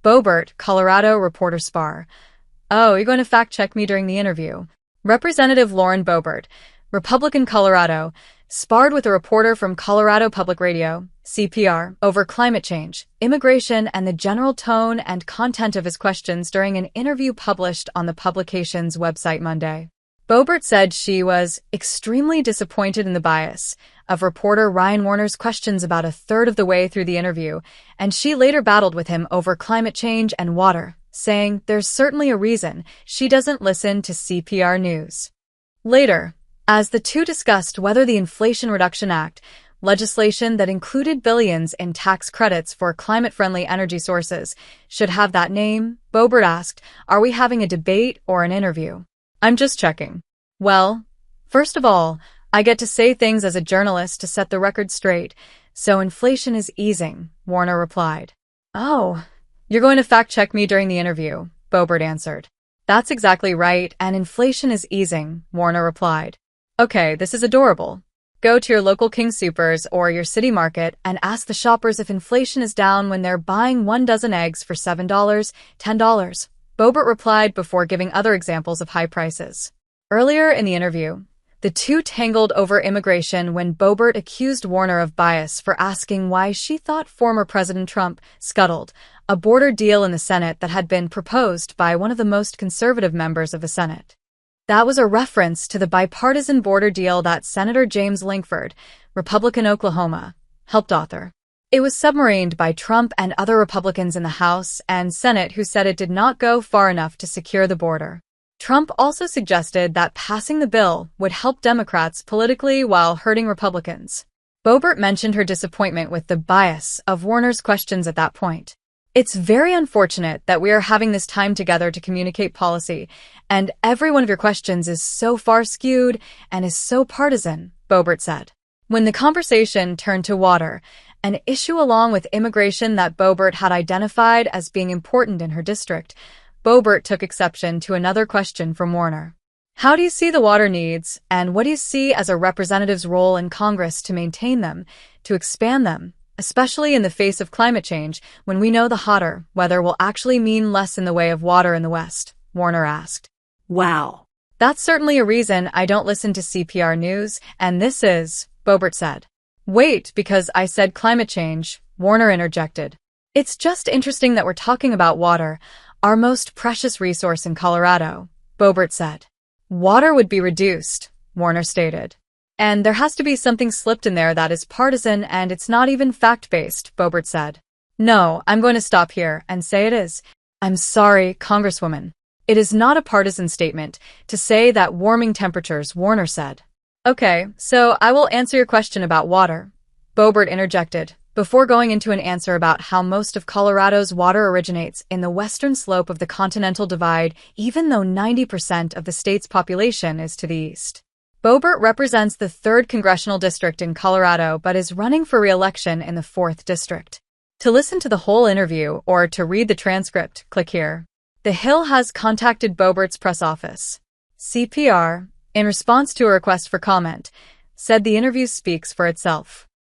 Boebert, Colorado reporter spar. Oh, you're going to fact-check me during the interview. Representative Lauren Boebert, Republican Colorado, sparred with a reporter from Colorado Public Radio, CPR, over climate change, immigration, and the general tone and content of his questions during an interview published on the publication's website Monday. Boebert said she was extremely disappointed in the bias of reporter Ryan Warner's questions about a third of the way through the interview, and she later battled with him over climate change and water, saying there's certainly a reason she doesn't listen to CPR News. Later, as the two discussed whether the Inflation Reduction Act, legislation that included billions in tax credits for climate-friendly energy sources, should have that name, Boebert asked, "Are we having a debate or an interview?" "I'm just checking." "Well, first of all, I get to say things as a journalist to set the record straight, so inflation is easing," Warner replied. "Oh, you're going to fact-check me during the interview," Boebert answered. "That's exactly right, and inflation is easing," Warner replied. "Okay, this is adorable. Go to your local King Soopers or your city market and ask the shoppers if inflation is down when they're buying 1 dozen eggs for $7, $10. Boebert replied before giving other examples of high prices. Earlier in the interview, the two tangled over immigration when Boebert accused Warner of bias for asking why she thought former President Trump scuttled a border deal in the Senate that had been proposed by one of the most conservative members of the Senate. That was a reference to the bipartisan border deal that Senator James Lankford, Republican Oklahoma, helped author. It was submarined by Trump and other Republicans in the House and Senate who said it did not go far enough to secure the border. Trump also suggested that passing the bill would help Democrats politically while hurting Republicans. Boebert mentioned her disappointment with the bias of Warner's questions at that point. "It's very unfortunate that we are having this time together to communicate policy, and every one of your questions is so far skewed and is so partisan," Boebert said. When the conversation turned to water, an issue along with immigration that Boebert had identified as being important in her district, Boebert took exception to another question from Warner. "How do you see the water needs, and what do you see as a representative's role in Congress to maintain them, to expand them, especially in the face of climate change, when we know the hotter weather will actually mean less in the way of water in the West?" Warner asked. Wow. "That's certainly a reason I don't listen to CPR News, and this is," Boebert said. "Wait, because I said climate change," Warner interjected. "It's just interesting that we're talking about water, our most precious resource in Colorado," Boebert said. "Water would be reduced," Warner stated. "And there has to be something slipped in there that is partisan, and it's not even fact-based," Boebert said. "No, I'm going to stop here and say it is. I'm sorry, Congresswoman. It is not a partisan statement to say that warming temperatures," Warner said. "Okay, so I will answer your question about water," Boebert interjected, before going into an answer about how most of Colorado's water originates in the western slope of the Continental Divide, even though 90% of the state's population is to the east. Boebert represents the 3rd congressional district in Colorado but is running for re-election in the 4th district. To listen to the whole interview or to read the transcript, click here. The Hill has contacted Boebert's press office. CPR, in response to a request for comment, said the interview speaks for itself.